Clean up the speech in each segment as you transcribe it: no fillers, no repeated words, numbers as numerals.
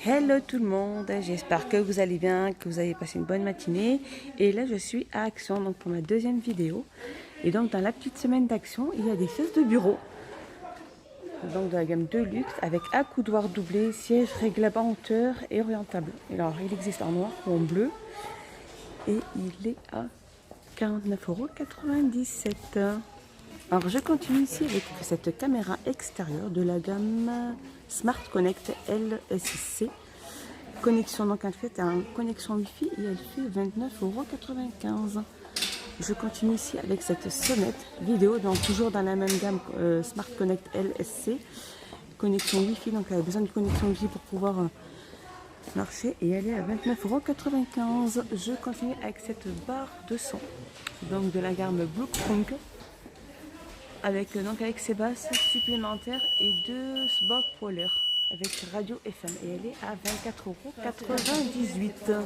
Hello tout le monde, j'espère que vous allez bien, que vous avez passé une bonne matinée. Et là je suis à Action donc pour ma deuxième vidéo. Et donc dans la petite semaine d'Action, il y a des chaises de bureau. Donc de la gamme de luxe avec accoudoir doublé, siège réglable en hauteur et orientable. Alors il existe en noir ou en bleu. Et il est à 49,97 €. Alors je continue ici avec cette caméra extérieure de la gamme Smart Connect LSC. Connexion, donc elle fait un connexion Wi-Fi et elle fait 29,95 €. Je continue ici avec cette sonnette vidéo, donc toujours dans la même gamme Smart Connect LSC. Connexion Wi-Fi, donc elle a besoin de connexion Wi-Fi pour pouvoir marcher et elle est à 29,95 €. Je continue avec cette barre de son, donc de la gamme Bluefunk. Avec ses basses supplémentaires et deux box polaires avec radio FM et elle est à 24,98 €.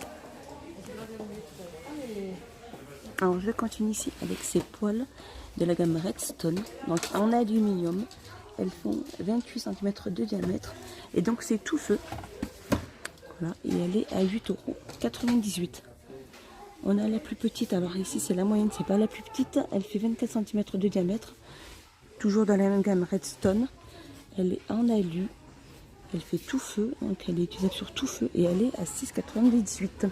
Alors je continue ici avec ces poils de la gamme Redstone, donc en aluminium. Elles font 28 cm de diamètre et donc c'est tout feu. Voilà, et elle est à 8,98 €. On a la plus petite, alors ici c'est la moyenne, c'est pas la plus petite, elle fait 24 cm de diamètre. Toujours dans la même gamme Redstone, elle est en alu, elle fait tout feu, donc elle est utilisable sur tout feu et elle est à 6,98 €.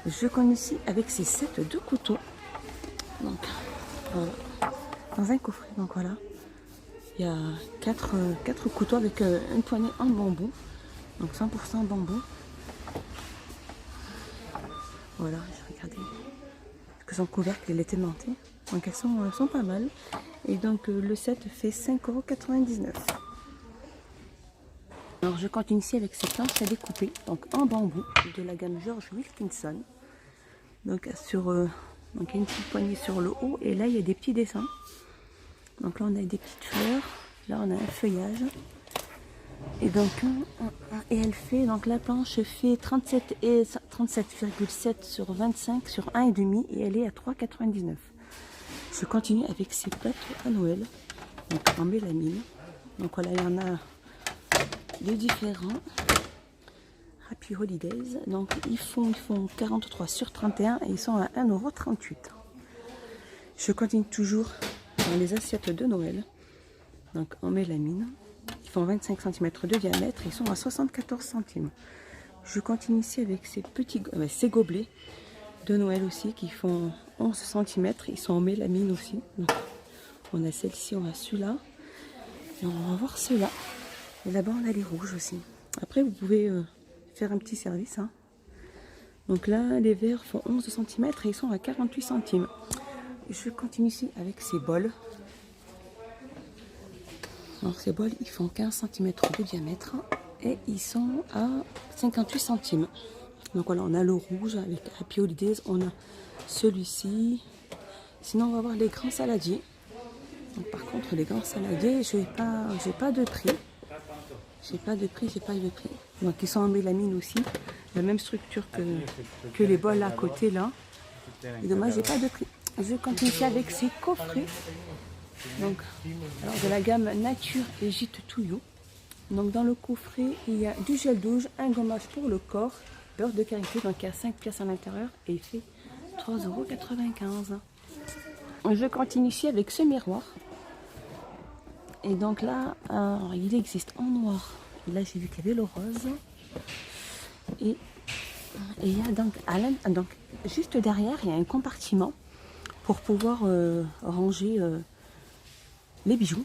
Je connais ici avec ces sets de couteaux, donc voilà, dans un coffret, donc voilà, il y a 4 couteaux avec une poignée en bambou, donc 100% bambou. Voilà, regardez, que son couvercle il est aimanté, donc elles sont pas mal. Et donc le set fait 5,99 €. Alors je continue ici avec ces planches à découper, donc en bambou de la gamme George Wilkinson. Donc donc il y a une petite poignée sur le haut et là il y a des petits dessins. Donc là on a des petites fleurs, là on a un feuillage. Et donc et elle fait, donc la planche fait 37,7 sur 25 sur 1,5 et elle est à 3,99 €. Je continue avec ces plateaux à Noël, donc en mélamine. Donc voilà, il y en a de différents. Happy Holidays, donc ils font 43 sur 31 et ils sont à 1,38 €. Je continue toujours dans les assiettes de Noël, donc en mélamine. Ils font 25 cm de diamètre, ils sont à 74 centimes. Je continue ici avec ces ces gobelets de Noël aussi qui font 11 cm, ils sont en mélamine aussi. Donc, on a celle-ci, on a celui-là, et on va voir ceux-là. Et là-bas on a les rouges aussi. Après vous pouvez faire un petit service, hein. Donc là les verts font 11 cm et ils sont à 48 centimes. Je continue ici avec ces bols. Alors ces bols ils font 15 cm de diamètre et ils sont à 58 centimes. Donc voilà, on a le rouge avec Happy Holidays, on a celui-ci. Sinon on va voir les grands saladiers. Donc, par contre les grands saladiers, j'ai pas de prix. J'ai pas de prix. Donc ils sont en mélamine aussi, la même structure que les bols à côté là. Et dommage, j'ai pas de prix. Je continue ici avec ces coffrets. Donc alors de la gamme Nature et Gîte Touillou. Donc dans le coffret il y a du gel douche, un gommage pour le corps, beurre de karité, donc il y a 5 pièces à l'intérieur et il fait 3,95 €. Je continue ici avec ce miroir. Et donc là, il existe en noir. Et là j'ai vu qu'il y avait le rose. Et il y a donc, juste derrière, il y a un compartiment pour pouvoir ranger les bijoux.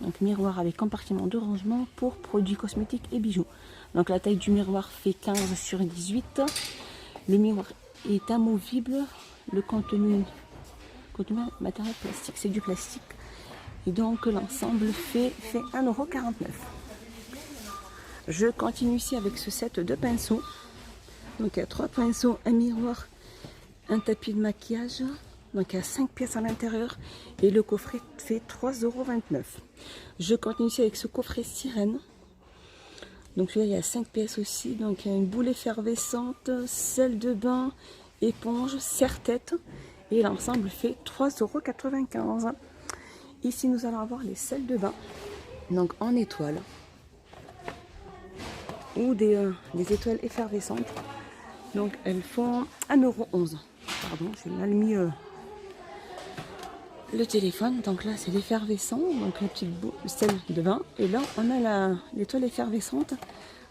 Donc miroir avec compartiment de rangement pour produits cosmétiques et bijoux. Donc la taille du miroir fait 15 sur 18. Le miroir est amovible. Le contenu matériel plastique, c'est du plastique. Et donc l'ensemble fait 1,49 €. Je continue ici avec ce set de pinceaux. Donc il y a 3 pinceaux, un miroir, un tapis de maquillage. Donc il y a 5 pièces à l'intérieur et le coffret fait 3,29 €. Je continue ici avec ce coffret sirène. Donc celui-là il y a 5 pièces aussi. Donc il y a une boule effervescente, sel de bain, éponge, serre-tête. Et l'ensemble fait 3,95 €. Ici nous allons avoir les sels de bain. Donc en étoile. ou des étoiles effervescentes. Donc elles font 1,11 €. Pardon, j'ai mal mis le téléphone. Donc là c'est l'effervescent, donc la petite sel de vin. Et là on a l'étoile effervescente.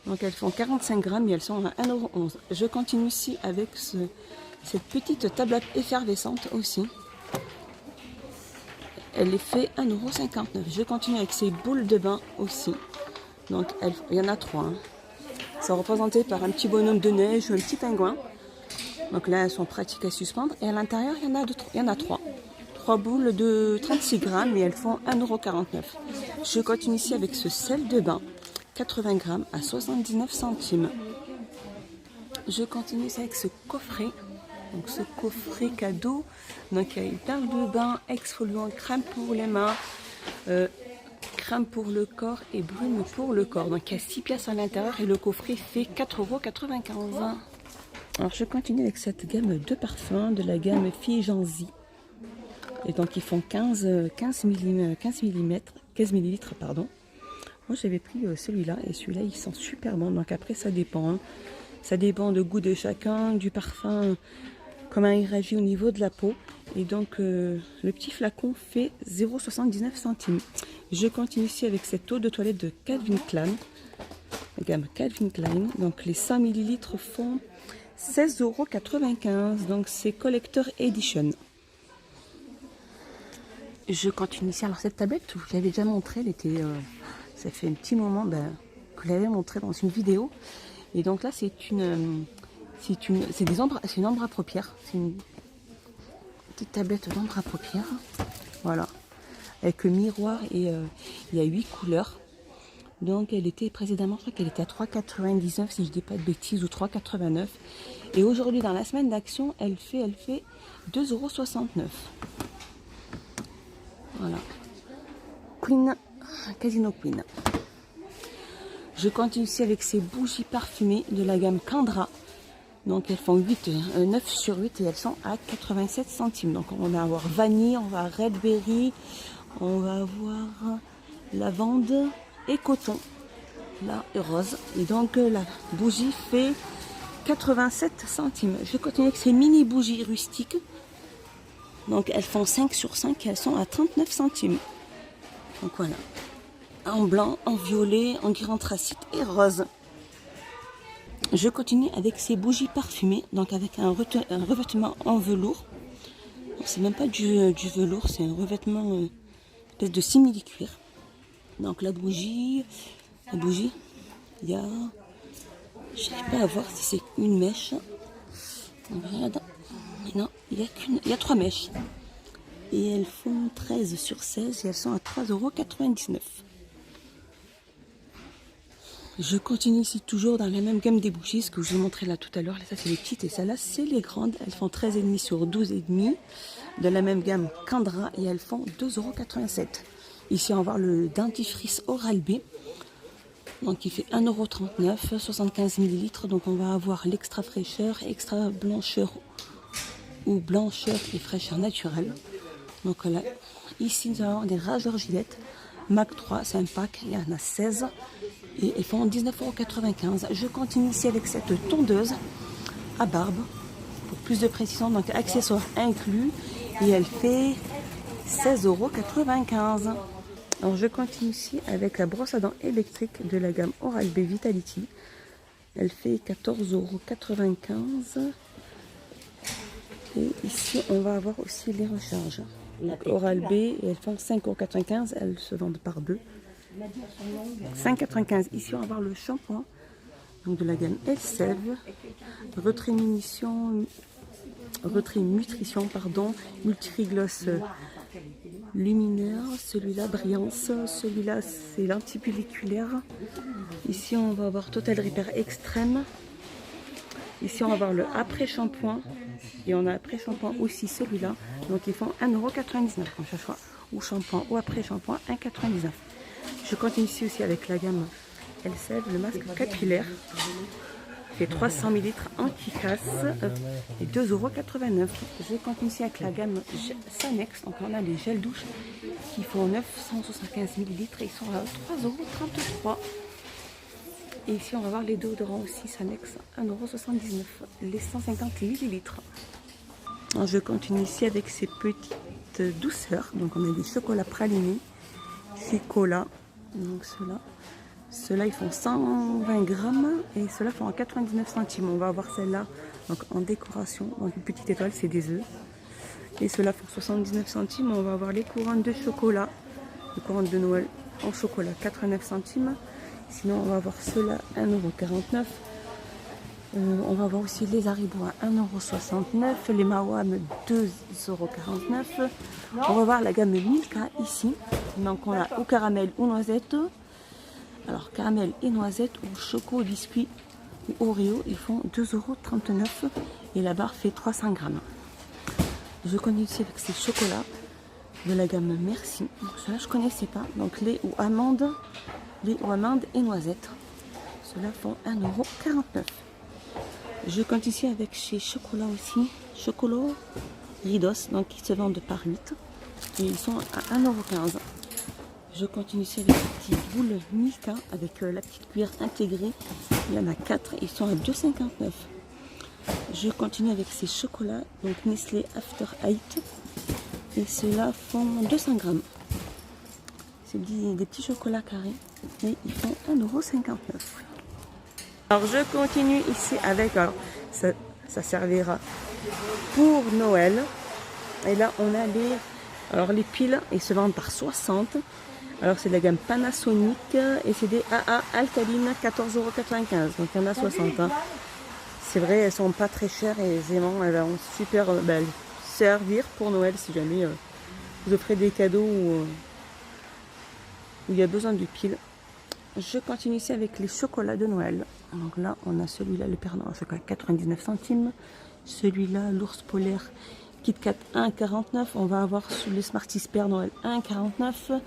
Donc elles font 45 grammes et elles sont à 1,11 €. Je continue ici avec cette petite tablette effervescente aussi. Elle est fait 1,59 €. Je continue avec ces boules de bain aussi. Donc il y en a 3. Hein. Elles sont représentées par un petit bonhomme de neige ou un petit pingouin. Donc là elles sont pratiques à suspendre. Et à l'intérieur il y en a 3. 3 boules de 36 grammes et elles font 1,49 €. Je continue ici avec ce sel de bain. 80 grammes à 79 centimes. Je continue avec ce coffret. Donc ce coffret cadeau. Donc il y a une perle de bain, exfoliant, crème pour les mains, crème pour le corps et brume pour le corps. Donc il y a 6 pièces à l'intérieur et le coffret fait 4,95 €. Alors je continue avec cette gamme de parfums de la gamme Figenzi. Et donc ils font 15 millilitres, pardon. Moi j'avais pris celui-là et celui-là il sent super bon. Donc après ça dépend. Hein. Ça dépend du goût de chacun, du parfum, comment il réagit au niveau de la peau. Et donc le petit flacon fait 0,79 centimes. Je continue ici avec cette eau de toilette de Calvin Klein. La gamme Calvin Klein. Donc les 100 millilitres font 16,95 €. Donc c'est Collector Edition. Je continue ici. Alors cette tablette, je l'avais déjà montré, elle était, ça fait un petit moment que je l'avais montré dans une vidéo. Et donc là c'est une ombre à paupières. C'est une petite tablette d'ombre à paupières. Voilà. Avec miroir et il y a 8 couleurs. Donc elle était précédemment, je crois qu'elle était à 3,99 € si je ne dis pas de bêtises, ou 3,89 €. Et aujourd'hui dans la semaine d'action, elle fait 2,69 €. Voilà. Queen, Casino Queen. Je continue ici avec ces bougies parfumées de la gamme Candra. Donc elles font 9 sur 8 et elles sont à 87 centimes. Donc on va avoir vanille, on va avoir red berry, on va avoir lavande et coton. Là, et rose. Et donc la bougie fait 87 centimes. Je continue avec ces mini bougies rustiques. Donc elles font 5 sur 5 et elles sont à 39 centimes. Donc voilà. En blanc, en violet, en gris anthracite et rose. Je continue avec ces bougies parfumées, donc avec un revêtement en velours. C'est même pas du velours, c'est un revêtement espèce de simili-cuir. Donc la bougie, il y a, je n'arrive pas à voir si c'est une mèche. Regarde. Non, il y a 3 mèches. Et elles font 13 sur 16 et elles sont à 3,99 €. Je continue ici toujours dans la même gamme des bougies, ce que je vous ai montré là tout à l'heure. Ça c'est les petites et celles-là c'est les grandes. Elles font 13,5 sur 12,5 de la même gamme Candra et elles font 2,87 €. Ici on va voir le dentifrice Oral-B. Donc il fait 1,39 €, 75 millilitres. Donc on va avoir l'extra fraîcheur, extra blancheur ou blancheur et fraîcheur naturelle. Donc là, ici nous avons des rageurs Gillette Mac 3, c'est un pack, il y en a 16 et ils font 19,95 €. Je continue ici avec cette tondeuse à barbe pour plus de précision, donc accessoires inclus, et elle fait 16,95 €. Alors je continue ici avec la brosse à dents électrique de la gamme Oral-B Vitality. Elle fait 14,95 €. Et ici, on va avoir aussi les recharges. Oral-B, et elles font 5,95 €. Elles se vendent par deux. 5,95 €. Ici, on va avoir le shampoing donc de la gamme Elseve. Retrait nutrition, multigloss luminaire. Celui-là, brillance. Celui-là, c'est l'antipelliculaire. Ici, on va avoir Total Repair Extrême. Ici, on va avoir le après-shampoing. Et on a après-shampoing aussi celui-là. Donc, ils font 1,99 € à chaque fois. Ou shampoing ou après-shampoing, 1,99 €. Je continue ici aussi avec la gamme Elseve, le masque capillaire. Il fait 300 ml anti-casse et 2,89 €. Je continue ici avec la gamme Sanex. Donc, on a les gels douche qui font 975 ml et ils sont à 3,33 €. Et ici, on va voir les déodorants aussi, Sanex, 1,79 €, les 150 ml. Je continue ici avec ces petites douceurs. Donc, on a des chocolats pralinés, Chicola. Donc, ceux-là, ils font 120 grammes et ceux-là font 99 centimes. On va avoir celle-là donc en décoration. Donc, une petite étoile, c'est des œufs. Et ceux-là font 79 centimes. On va avoir les couronnes de chocolat, les couronnes de Noël en chocolat, 89 centimes. Sinon, on va avoir ceux-là, 1,49 €. On va avoir aussi les Haribo à 1,69 €, les Mawam 2,49 €. On va voir la gamme Milka ici. Donc, on a ou caramel ou noisette. Alors, caramel et noisette, ou choco, biscuit, ou Oreo, ils font 2,39 € et la barre fait 300 grammes. Je connais ici avec ces chocolats de la gamme Merci. Donc, ceux-là, je ne connaissais pas. Donc, lait ou amandes et noisettes. Ceux-là font 1,49 €. Je compte ici avec chez Chocolat aussi. Chocolat Ridos, donc ils se vendent par 8. Et ils sont à 1,15 €. Je continue ici avec les petites boules Milka avec la petite cuillère intégrée. Il y en a 4, ils sont à 2,59 €. Je continue avec ces chocolats, donc Nestlé After 8. Et ceux-là font 200 grammes. C'est des petits chocolats carrés et ils font 1,59 €. Alors je continue ici avec, alors ça servira pour Noël. Et là on a les piles, ils se vendent par 60. Alors c'est de la gamme Panasonic et c'est des AA alcalines, 14,95 €. Donc il y en a 60. Hein. C'est vrai, elles sont pas très chères et vraiment elles vont super servir pour Noël si jamais vous offrez des cadeaux où il y a besoin de piles. Je continue ici avec les chocolats de Noël. Donc là, on a celui-là, le Père Noël, chocolat 99 centimes. Celui-là, l'ours polaire Kit Kat 1,49 €. On va avoir sur le Smarties Père Noël 1,49 €.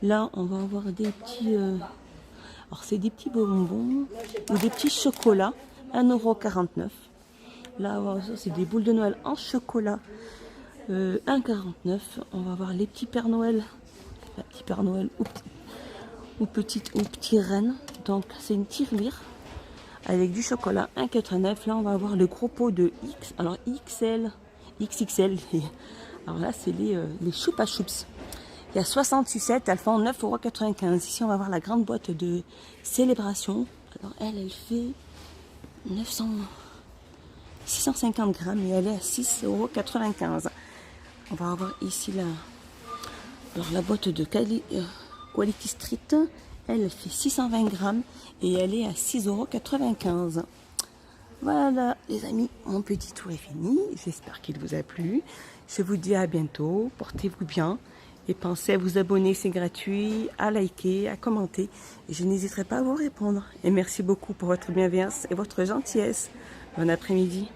Là, on va avoir des petits... alors, c'est des petits bonbons ou des petits chocolats, 1,49 €. Là, c'est des boules de Noël en chocolat, 1,49 €. On va avoir les petits Père Noël. Les petits Père Noël ou petit reine. Donc c'est une tirelire avec du chocolat 1,89 €. Là on va avoir le gros pot de X, alors XXL. Alors là c'est les choupa choups. Il y a 60 sucettes, elles font 9,95 €. Ici on va avoir la grande boîte de célébration. Alors elle fait 650 grammes et elle est à 6,95 €. On va avoir ici la boîte de Quality Street, elle fait 620 grammes et elle est à 6,95 €. Voilà les amis, mon petit tour est fini. J'espère qu'il vous a plu. Je vous dis à bientôt, portez-vous bien et pensez à vous abonner, c'est gratuit, à liker, à commenter. Et je n'hésiterai pas à vous répondre. Et merci beaucoup pour votre bienveillance et votre gentillesse. Bon après-midi.